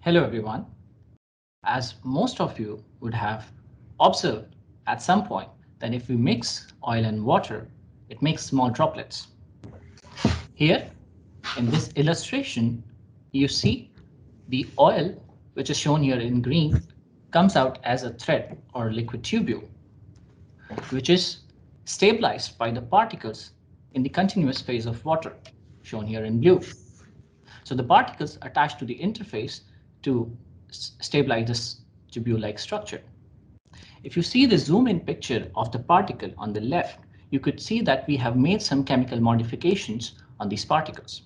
Hello everyone. As most of you would have observed at some point that if we mix oil and water, it makes small droplets. Here in this illustration, you see the oil, which is shown here in green, comes out as a thread or liquid tubule, which is stabilized by the particles in the continuous phase of water, shown here in blue. So the particles attach to the interface to stabilize this tubule-like structure. If you see the zoom-in picture of the particle on the left, you could see that we have made some chemical modifications on these particles.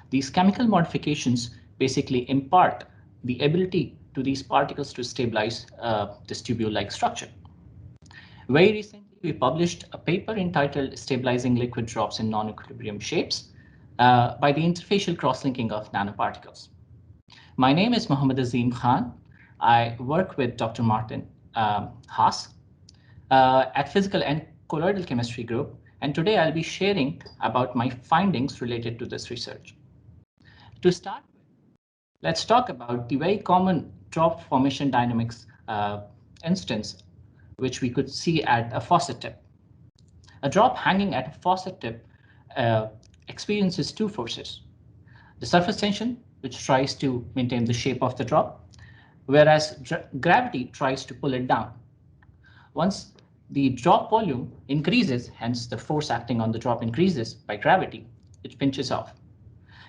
These chemical modifications basically impart the ability to these particles to stabilize this tubule-like structure. Very recently, we published a paper entitled Stabilizing Liquid Drops in Non-Equilibrium Shapes by the interfacial crosslinking of nanoparticles. My name is Mohammad Azeem Khan. I work with Dr. Martin Haas at Physical and Colloidal Chemistry Group, and today I'll be sharing about my findings related to this research. To start with, let's talk about the very common drop formation dynamics instance, which we could see at a faucet tip. A drop hanging at a faucet tip experiences two forces. The surface tension, which tries to maintain the shape of the drop, whereas gravity tries to pull it down. Once the drop volume increases, hence the force acting on the drop increases by gravity, it pinches off.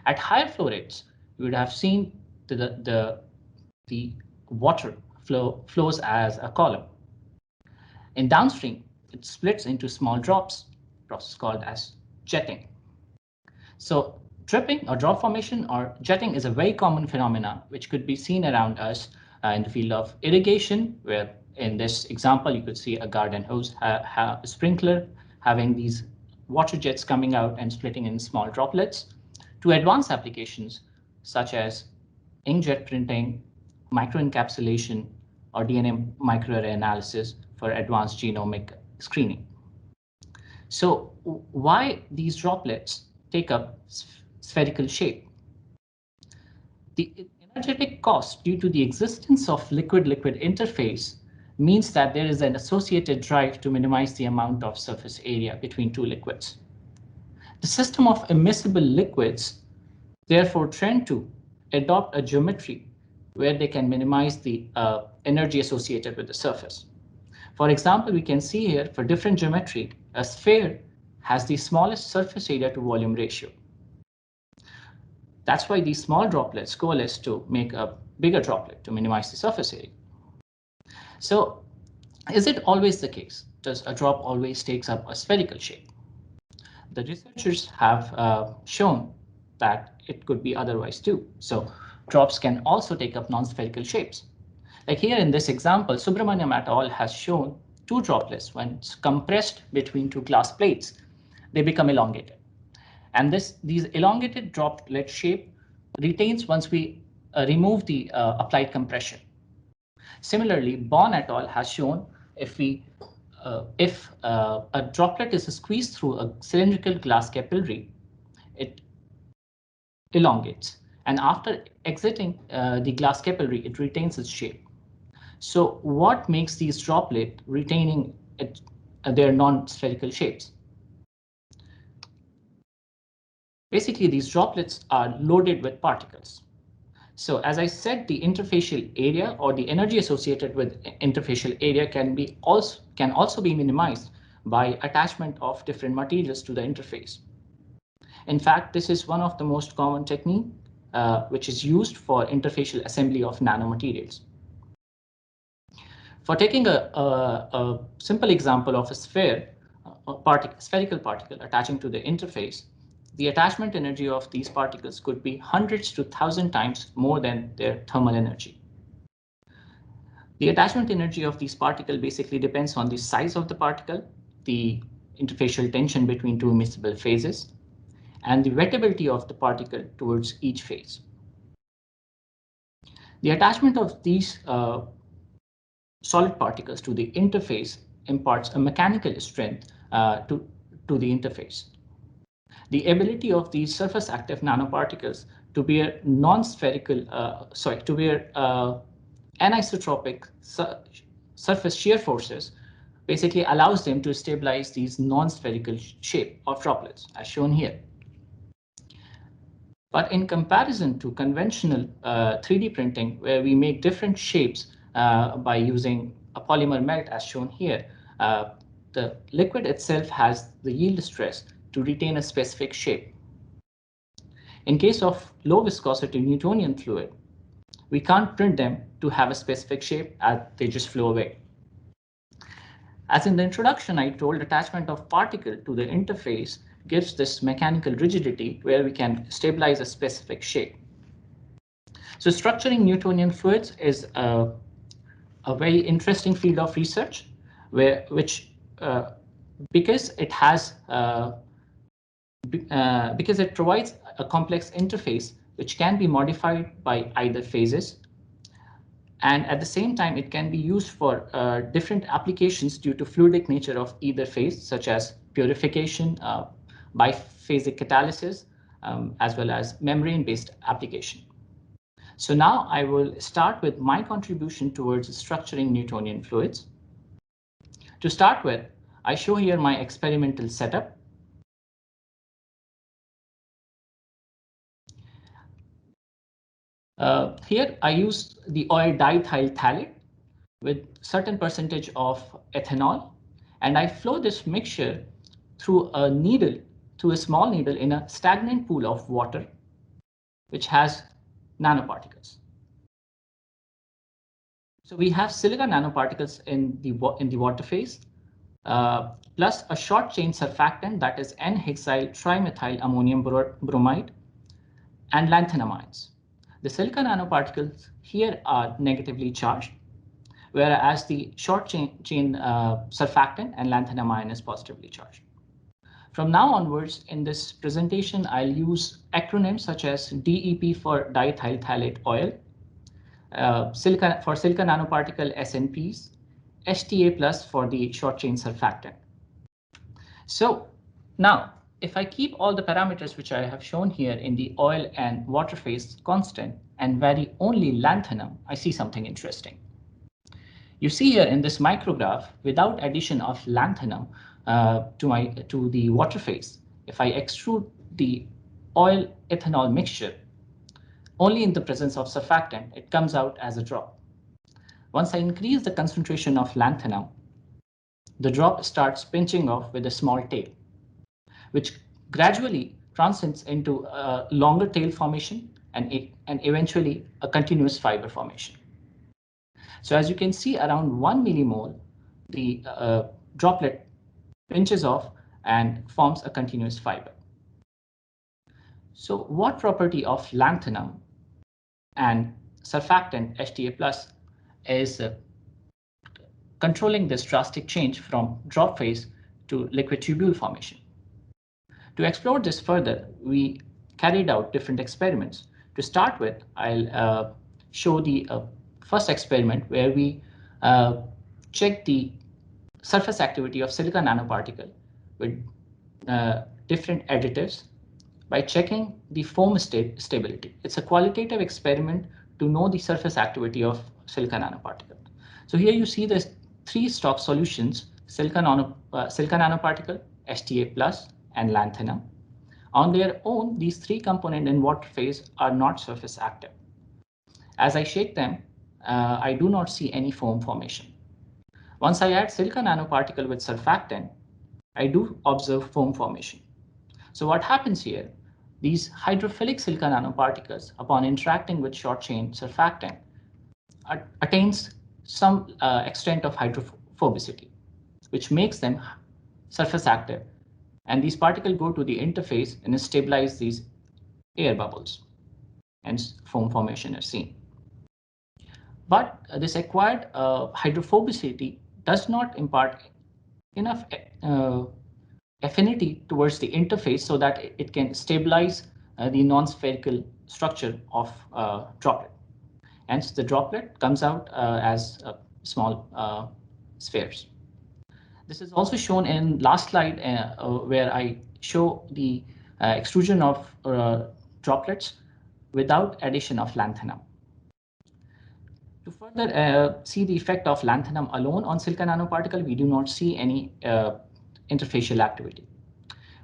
At higher flow rates, you would have seen the water flows as a column. In downstream, it splits into small drops, process called as jetting. So dripping or drop formation or jetting is a very common phenomena which could be seen around us in the field of irrigation, where in this example you could see a garden hose, a sprinkler having these water jets coming out and splitting in small droplets, to advanced applications such as inkjet printing, microencapsulation, or DNA microarray analysis for advanced genomic screening. So why these droplets take up spherical shape? The energetic cost due to the existence of liquid-liquid interface means that there is an associated drive to minimize the amount of surface area between two liquids. The system of immiscible liquids therefore trend to adopt a geometry where they can minimize the energy associated with the surface. For example, we can see here for different geometry, a sphere has the smallest surface area to volume ratio. That's why these small droplets coalesce to make a bigger droplet to minimize the surface area. So is it always the case? Does a drop always takes up a spherical shape? The researchers have shown that it could be otherwise too. So drops can also take up non-spherical shapes. Like here in this example, Subramaniam et al. Has shown two droplets when compressed between two glass plates, they become elongated. And these elongated droplet shape retains once we remove the applied compression. Similarly, Bon et al. Has shown if a droplet is squeezed through a cylindrical glass capillary, it elongates. And after exiting the glass capillary, it retains its shape. So what makes these droplets retaining their non-spherical shapes? Basically, these droplets are loaded with particles. So as I said, the interfacial area or the energy associated with interfacial area can also be minimized by attachment of different materials to the interface. In fact, this is one of the most common technique which is used for interfacial assembly of nanomaterials. For taking a simple example of a spherical particle attaching to the interface, the attachment energy of these particles could be hundreds to 1,000 times more than their thermal energy. The attachment energy of these particles basically depends on the size of the particle, the interfacial tension between two immiscible phases, and the wettability of the particle towards each phase. The attachment of these solid particles to the interface imparts a mechanical strength to the interface. The ability of these surface active nanoparticles to bear anisotropic surface shear forces basically allows them to stabilize these non-spherical shape of droplets, as shown here. But in comparison to conventional 3D printing, where we make different shapes by using a polymer melt, as shown here, the liquid itself has the yield stress to retain a specific shape. In case of low viscosity Newtonian fluid, we can't print them to have a specific shape as they just flow away. As in the introduction, I told attachment of particle to the interface gives this mechanical rigidity where we can stabilize a specific shape. So structuring Newtonian fluids is a very interesting field of research because it provides a complex interface which can be modified by either phases, and at the same time it can be used for different applications due to fluidic nature of either phase, such as purification, biphasic catalysis, as well as membrane-based application. So now I will start with my contribution towards structuring Newtonian fluids. To start with, I show here my experimental setup. Here I use the oil diethyl phthalate with certain percentage of ethanol, and I flow this mixture through a small needle in a stagnant pool of water, which has nanoparticles. So we have silica nanoparticles in the water phase, plus a short chain surfactant, that is N-hexyl trimethyl ammonium bromide, and lanthanamides. The silica nanoparticles here are negatively charged, whereas the short chain surfactant and lanthanamide is positively charged. From now onwards, in this presentation, I'll use acronyms such as DEP for diethyl phthalate oil, silica nanoparticle SNPs, HTA plus for the short chain surfactant. So now, if I keep all the parameters which I have shown here in the oil and water phase constant and vary only lanthanum, I see something interesting. You see here in this micrograph, without addition of lanthanum to the water phase, if I extrude the oil ethanol mixture only in the presence of surfactant, it comes out as a drop. Once I increase the concentration of lanthanum, the drop starts pinching off with a small tail, which gradually transcends into a longer tail formation and eventually a continuous fiber formation. So as you can see, around 1 millimole, the droplet pinches off and forms a continuous fiber. So what property of lanthanum and surfactant HTA plus is controlling this drastic change from drop phase to liquid tubule formation? To explore this further, we carried out different experiments. To start with, I'll show the first experiment where we check the surface activity of silica nanoparticle with different additives by checking the foam stability. It's a qualitative experiment to know the surface activity of silica nanoparticle. So here you see the 3 stock solutions: silica nanoparticle, HTA plus, and lanthanum. On their own, these 3 components in water phase are not surface active. As I shake them, I do not see any foam formation. Once I add silica nanoparticle with surfactant, I do observe foam formation. So what happens here? These hydrophilic silica nanoparticles, upon interacting with short chain surfactant, attains some extent of hydrophobicity, which makes them surface active. And these particles go to the interface and stabilize these air bubbles, hence foam formation is seen. But this acquired hydrophobicity does not impart enough affinity towards the interface so that it can stabilize the non-spherical structure of droplet. Hence, the droplet comes out as small spheres. This is also shown in last slide where I show the extrusion of droplets without addition of lanthanum. To further see the effect of lanthanum alone on silica nanoparticle, we do not see any interfacial activity.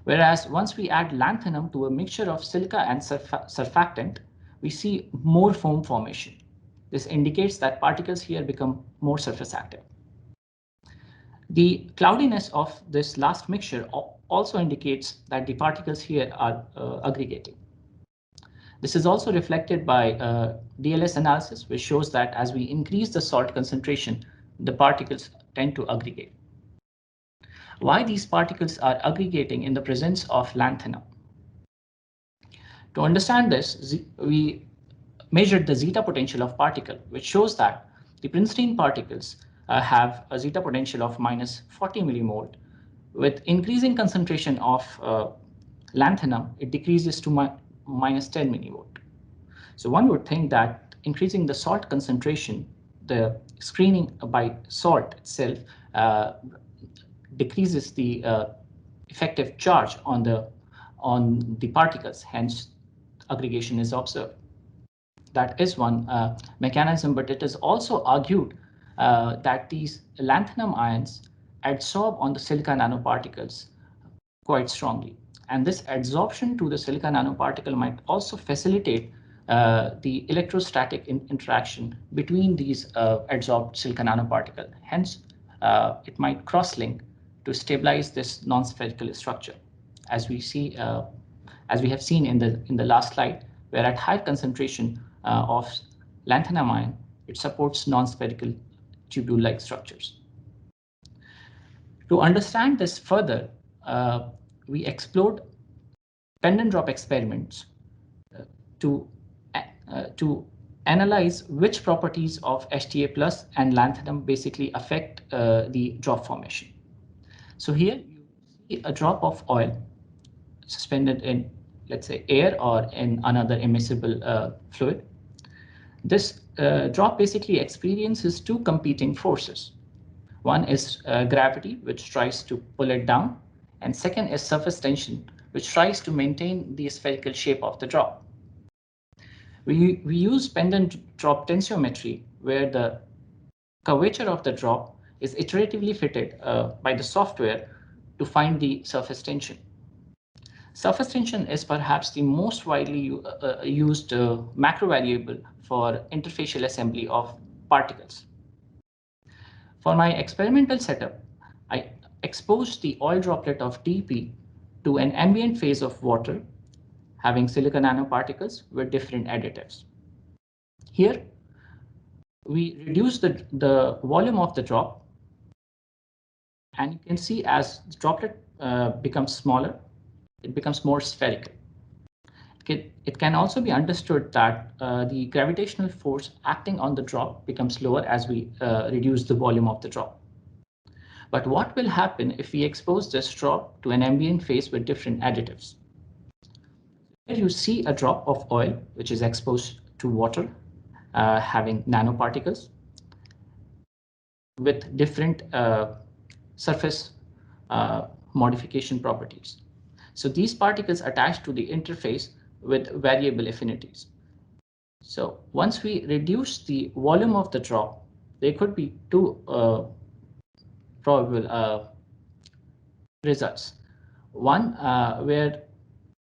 Whereas once we add lanthanum to a mixture of silica and surfactant, we see more foam formation. This indicates that particles here become more surface active. The cloudiness of this last mixture also indicates that the particles here are aggregating. This is also reflected by DLS analysis, which shows that as we increase the salt concentration, the particles tend to aggregate. Why these particles are aggregating in the presence of lanthanum? To understand this, we measured the zeta potential of particle, which shows that the pristine particles have a zeta potential of minus 40 millimole. With increasing concentration of lanthanum, it decreases to minus 10 millivolt. So one would think that increasing the salt concentration, the screening by salt itself decreases the effective charge on the particles, hence aggregation is observed. That is one mechanism, but it is also argued that these lanthanum ions adsorb on the silica nanoparticles quite strongly. And this adsorption to the silica nanoparticle might also facilitate the electrostatic interaction between these adsorbed silica nanoparticle. Hence, it might cross-link to stabilize this non-spherical structure, as we see, as we have seen in the last slide, where at high concentration of lanthanum ion, it supports non-spherical tubule-like structures. To understand this further, we explored pendant drop experiments to analyze which properties of HTA plus and lanthanum basically affect the drop formation. So here you see a drop of oil suspended in, let's say, air or in another immiscible fluid. This drop basically experiences two competing forces. One is gravity, which tries to pull it down, and second is surface tension, which tries to maintain the spherical shape of the drop. We use pendant drop tensiometry, where the curvature of the drop is iteratively fitted by the software to find the surface tension. Surface tension is perhaps the most widely used macro variable for interfacial assembly of particles. For my experimental setup, I exposed the oil droplet of Debye to an ambient phase of water having silica nanoparticles with different additives. Here, we reduce the volume of the drop, and you can see as the droplet becomes smaller, it becomes more spherical. It can also be understood that the gravitational force acting on the drop becomes lower as we reduce the volume of the drop. But what will happen if we expose this drop to an ambient phase with different additives? Here you see a drop of oil which is exposed to water having nanoparticles with different surface modification properties. So these particles attach to the interface with variable affinities. So once we reduce the volume of the drop, there could be two probable results. One where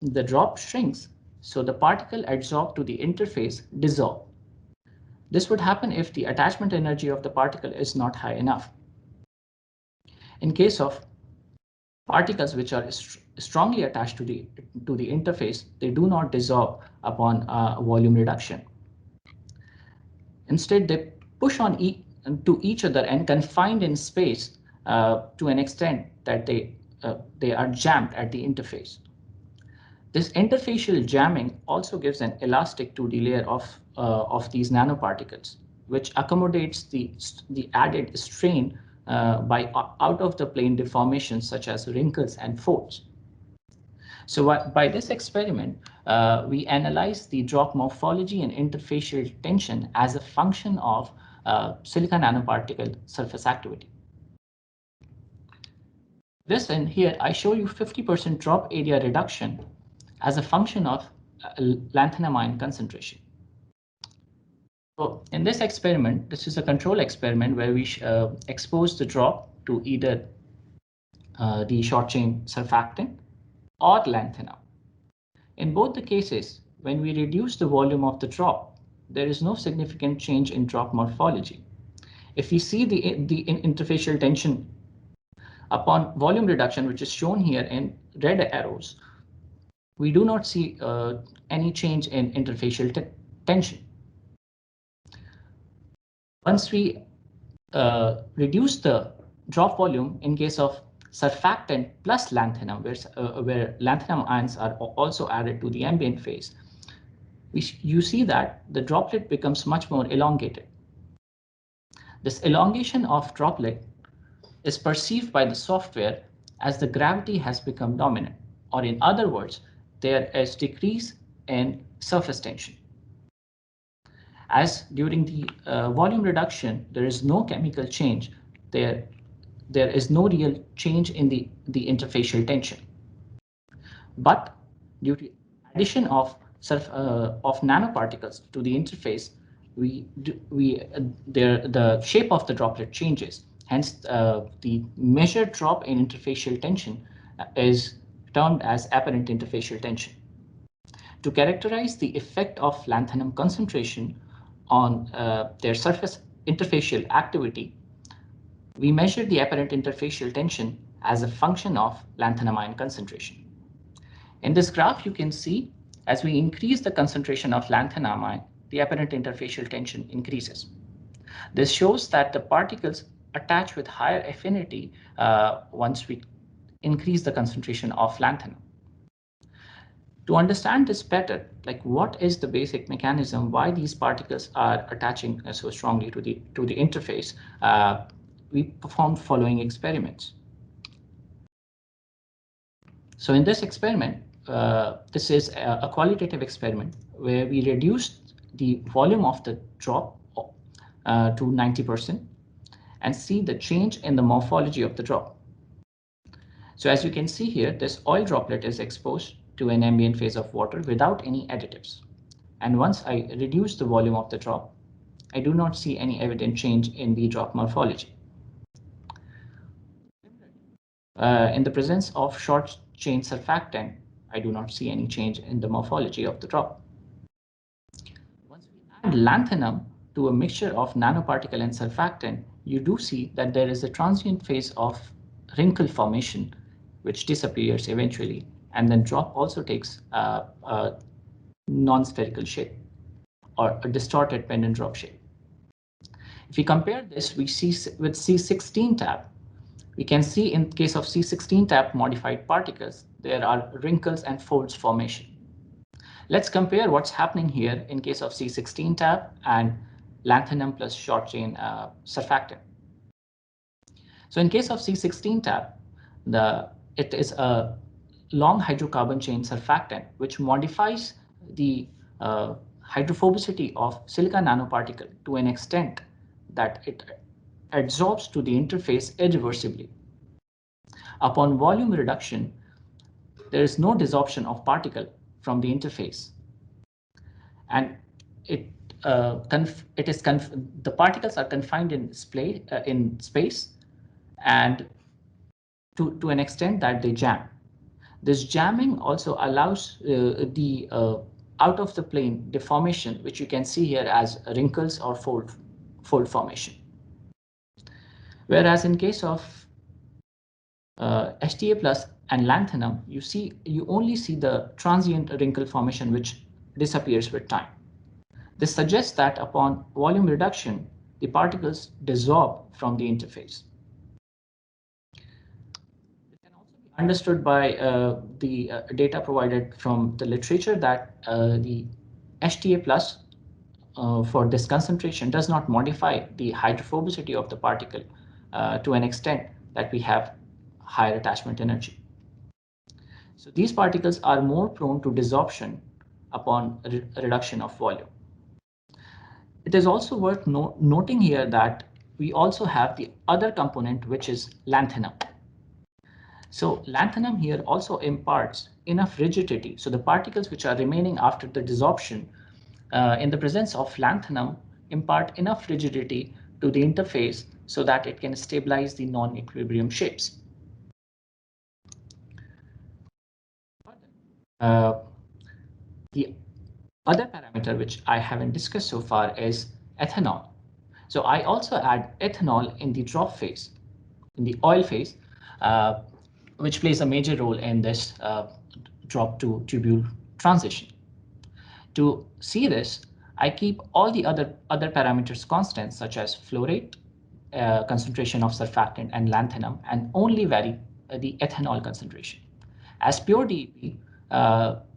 the drop shrinks, so the particle adsorbed to the interface dissolve. This would happen if the attachment energy of the particle is not high enough. In case of particles which are strongly attached to the interface, they do not dissolve upon volume reduction. Instead, they push on to each other and confined in space to an extent that they are jammed at the interface. This interfacial jamming also gives an elastic to the layer of these nanoparticles, which accommodates the added strain by out of the plane deformations such as wrinkles and folds. So by this experiment, we analyzed the drop morphology and interfacial tension as a function of silica nanoparticle surface activity. This in here, I show you 50% drop area reduction as a function of lanthanum concentration. So in this experiment, this is a control experiment where we expose the drop to either the short chain surfactant or lanthanum. In both the cases, when we reduce the volume of the drop, there is no significant change in drop morphology. If we see the interfacial tension upon volume reduction, which is shown here in red arrows, we do not see any change in interfacial tension. Once we reduce the drop volume in case of surfactant plus lanthanum, where lanthanum ions are also added to the ambient phase, you see that the droplet becomes much more elongated. This elongation of droplet is perceived by the software as the gravity has become dominant, or in other words, there is decrease in surface tension. As during the volume reduction, there is no chemical change. There is no real change in the interfacial tension. But due to addition of nanoparticles to the interface, the shape of the droplet changes. Hence, the measured drop in interfacial tension is termed as apparent interfacial tension. To characterize the effect of lanthanum concentration on their surface interfacial activity, we measure the apparent interfacial tension as a function of lanthanum ion concentration. In this graph, you can see as we increase the concentration of lanthanum ion, the apparent interfacial tension increases. This shows that the particles attach with higher affinity once we increase the concentration of lanthanum. To understand this better, like what is the basic mechanism why these particles are attaching so strongly to the interface, we performed following experiments. So in this experiment, this is a qualitative experiment where we reduced the volume of the drop to 90% and see the change in the morphology of the drop. So as you can see here, this oil droplet is exposed to an ambient phase of water without any additives. And once I reduce the volume of the drop, I do not see any evident change in the drop morphology. In the presence of short chain surfactant, I do not see any change in the morphology of the drop. Once we add lanthanum to a mixture of nanoparticle and surfactant, you do see that there is a transient phase of wrinkle formation, which disappears eventually, and then drop also takes a non-spherical shape or a distorted pendant drop shape. If we compare this, we see with C16 tab, we can see in case of C16 tab modified particles, there are wrinkles and folds formation. Let's compare what's happening here in case of C16 tab and lanthanum plus short chain surfactant. So in case of C16 tab, it is a long hydrocarbon chain surfactant which modifies the hydrophobicity of silica nanoparticle to an extent that it adsorbs to the interface irreversibly. Upon volume reduction, there is no desorption of particle from the interface, and the particles are confined in space and to an extent that they jam. This jamming also allows the out of the plane deformation, which you can see here as wrinkles or fold formation. Whereas in case of HTA plus and lanthanum, you only see the transient wrinkle formation which disappears with time. This suggests that upon volume reduction, the particles dissolve from the interface. It can also be understood by the data provided from the literature that the HTA plus for this concentration does not modify the hydrophobicity of the particle to an extent that we have higher attachment energy. So these particles are more prone to desorption upon reduction of volume. It is also worth noting here that we also have the other component, which is lanthanum. So lanthanum here also imparts enough rigidity. So the particles which are remaining after the desorption in the presence of lanthanum impart enough rigidity to the interface so that it can stabilize the non-equilibrium shapes. The other parameter which I haven't discussed so far is ethanol. So I also add ethanol in the drop phase, in the oil phase, which plays a major role in this drop to tubule transition. To see this, I keep all the other parameters constant, such as flow rate, concentration of surfactant and lanthanum, and only vary the ethanol concentration. As pure DEP,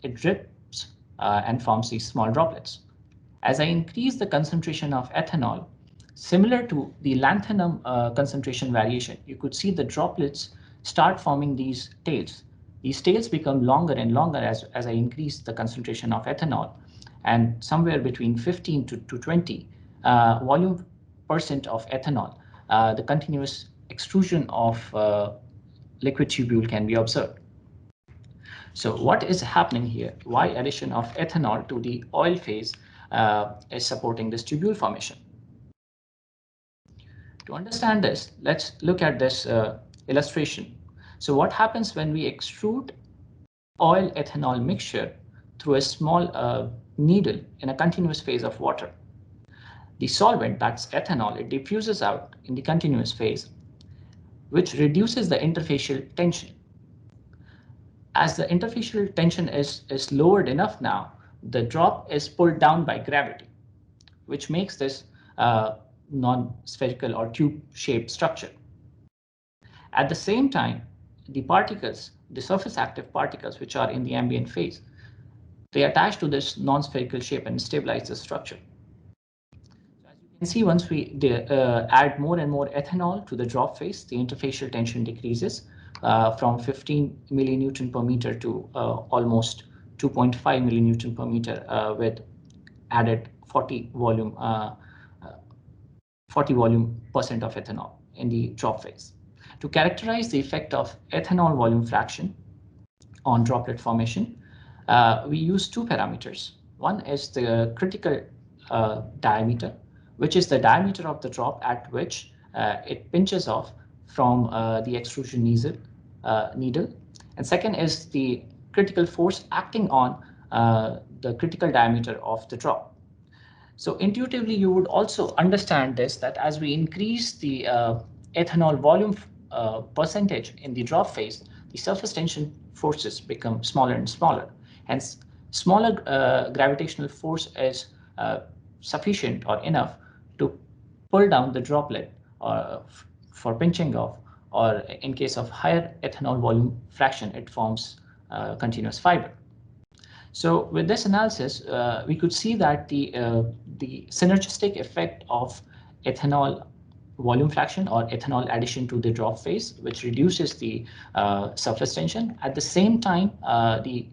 it drips and forms these small droplets. As I increase the concentration of ethanol, similar to the lanthanum concentration variation, you could see the droplets start forming these tails. These tails become longer and longer as I increase the concentration of ethanol, and somewhere between 15 to 20 volume percent of ethanol, the continuous extrusion of liquid tubule can be observed. So what is happening here? Why addition of ethanol to the oil phase is supporting this tubule formation? To understand this, let's look at this illustration. So what happens when we extrude oil ethanol mixture through a small needle in a continuous phase of water? The solvent, that's ethanol, it diffuses out in the continuous phase, which reduces the interfacial tension. As the interfacial tension is lowered enough now, the drop is pulled down by gravity, which makes this non-spherical or tube-shaped structure. At the same time, the particles, the surface active particles, which are in the ambient phase, they attach to this non-spherical shape and stabilize the structure. So as you can see, once we add more and more ethanol to the drop phase, the interfacial tension decreases from 15 millinewton per meter to almost 2.5 millinewton per meter with added 40 volume percent of ethanol in the drop phase. To characterize the effect of ethanol volume fraction on droplet formation, we use two parameters. One is the critical diameter, which is the diameter of the drop at which it pinches off from the extrusion needle. And second is the critical force acting on the critical diameter of the drop. So intuitively, you would also understand this, that as we increase the ethanol volume percentage in the drop phase, the surface tension forces become smaller and smaller. Hence, smaller gravitational force is sufficient or enough to pull down the droplet for pinching off, or in case of higher ethanol volume fraction, it forms continuous fiber. So with this analysis, we could see that the synergistic effect of ethanol volume fraction or ethanol addition to the drop phase, which reduces the surface tension. At the same time, the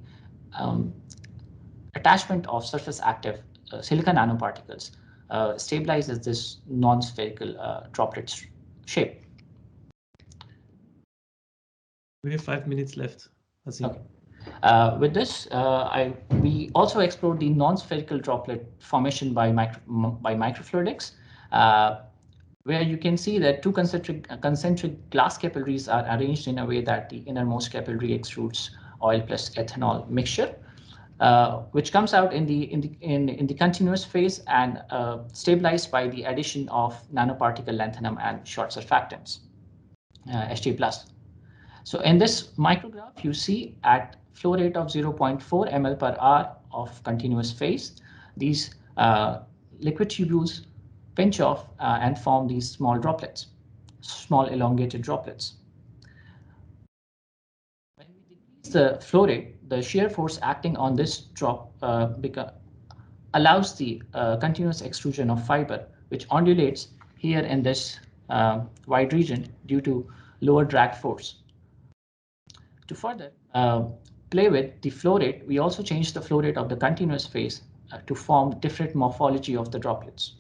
attachment of surface active silica nanoparticles stabilizes this non-spherical droplet shape. We have 5 minutes left, Azeem. Okay. With this, we also explored the non-spherical droplet formation by microfluidics, where you can see that two concentric glass capillaries are arranged in a way that the innermost capillary extrudes oil plus ethanol mixture, which comes out in the continuous phase and stabilized by the addition of nanoparticle lanthanum and short surfactants, Ht+. So in this micrograph, you see at flow rate of 0.4 ml per hour of continuous phase, these liquid tubules pinch off and form these small droplets, small elongated droplets. When we decrease the flow rate, the shear force acting on this drop allows the continuous extrusion of fiber, which undulates here in this wide region due to lower drag force. To further play with the flow rate, we also changed the flow rate of the continuous phase to form different morphology of the droplets.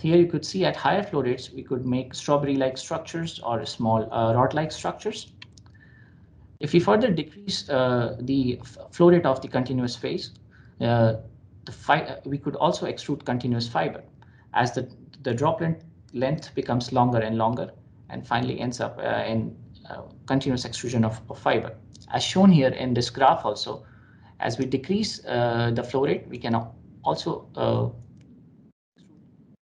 Here you could see at higher flow rates, we could make strawberry-like structures or small rod-like structures. If we further decrease the flow rate of the continuous phase, we could also extrude continuous fiber as the droplet length becomes longer and longer and finally ends up in continuous extrusion of fiber. As shown here in this graph also, as we decrease the flow rate, we can also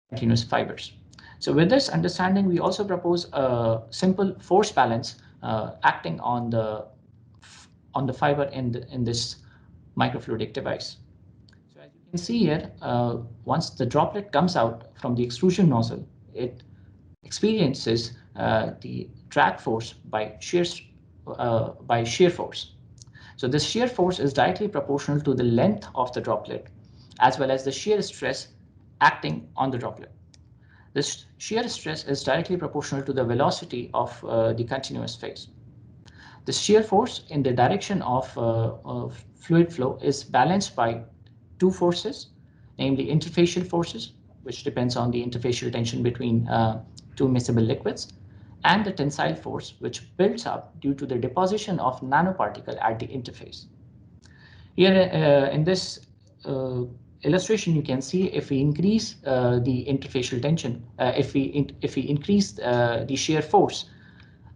continuous fibers. So with this understanding, we also propose a simple force balance acting on the fiber in this microfluidic device. So as you can see here, once the droplet comes out from the extrusion nozzle, it experiences the drag force by shear force. So this shear force is directly proportional to the length of the droplet, as well as the shear stress acting on the droplet. This shear stress is directly proportional to the velocity of the continuous phase. The shear force in the direction of fluid flow is balanced by two forces, namely interfacial forces, which depends on the interfacial tension between two miscible liquids, and the tensile force, which builds up due to the deposition of nanoparticle at the interface. Here in this illustration, you can see if we increase the interfacial tension, if we increase the shear force,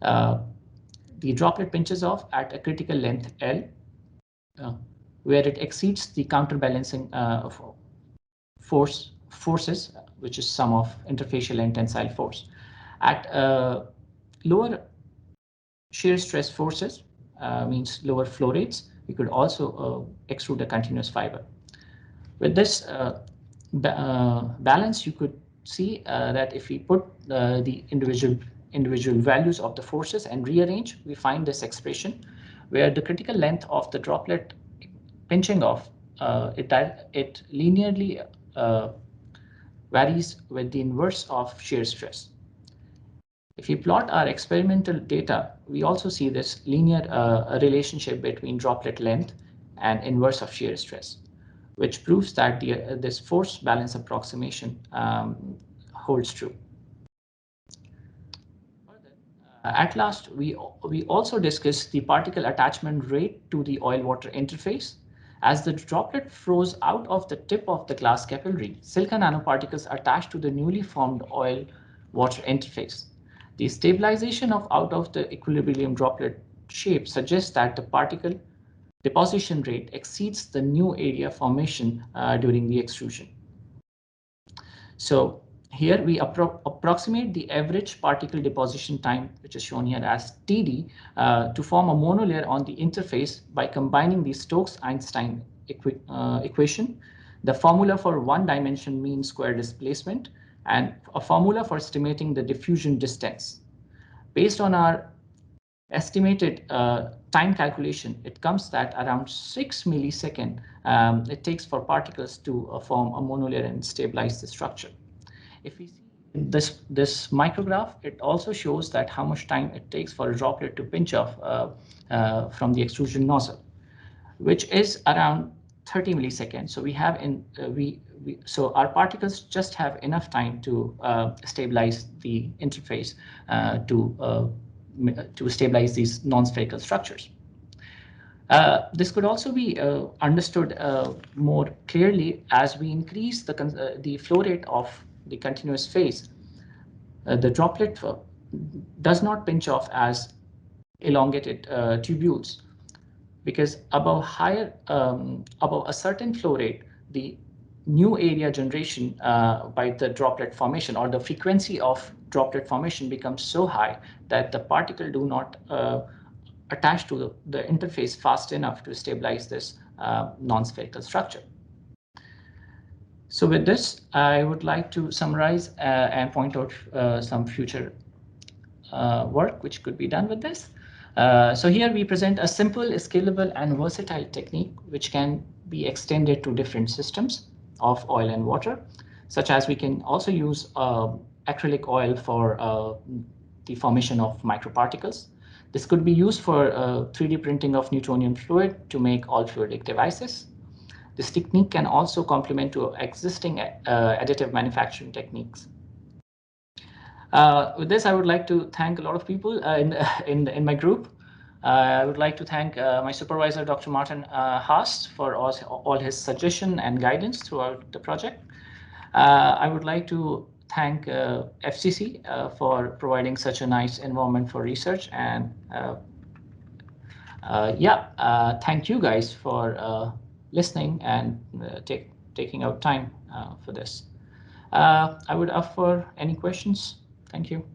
the droplet pinches off at a critical length L, where it exceeds the counterbalancing forces, which is sum of interfacial and tensile force. At lower shear stress forces, means lower flow rates, we could also extrude a continuous fiber. With this balance, you could see that if we put the individual values of the forces and rearrange, we find this expression where the critical length of the droplet pinching off, it linearly varies with the inverse of shear stress. If we plot our experimental data, we also see this linear relationship between droplet length and inverse of shear stress, which proves that this force balance approximation holds true. At last, we also discussed the particle attachment rate to the oil-water interface. As the droplet flows out of the tip of the glass capillary, silica nanoparticles attach to the newly formed oil-water interface. The stabilization out of the equilibrium droplet shape suggests that the particle deposition rate exceeds the new area formation during the extrusion. So here we approximate the average particle deposition time, which is shown here as TD, to form a monolayer on the interface by combining the Stokes-Einstein equation, the formula for one-dimension mean square displacement, and a formula for estimating the diffusion distance. Based on our estimated time calculation, it comes that around 6 milliseconds it takes for particles to form a monolayer and stabilize the structure. If we see this micrograph, it also shows that how much time it takes for a droplet to pinch off from the extrusion nozzle, which is around 30 milliseconds. So we have so our particles just have enough time to stabilize the interface to stabilize these non-spherical structures. This could also be understood more clearly as we increase the flow rate of the continuous phase. The droplet does not pinch off as elongated tubules, because above a certain flow rate, the new area generation by the droplet formation, or the frequency of droplet formation, becomes so high that the particle do not attach to the interface fast enough to stabilize this non-spherical structure. So with this, I would like to summarize and point out some future work which could be done with this. So here we present a simple, scalable, and versatile technique which can be extended to different systems of oil and water, such as we can also use acrylic oil for the formation of microparticles. This could be used for 3D printing of Newtonian fluid to make all fluidic devices. This technique can also complement to existing additive manufacturing techniques. With this, I would like to thank a lot of people in my group. I would like to thank my supervisor, Dr. Martin Haast, for all his suggestion and guidance throughout the project. I would like to thank FCC for providing such a nice environment for research, and thank you guys for listening and taking out time for this. I would offer any questions. Thank you.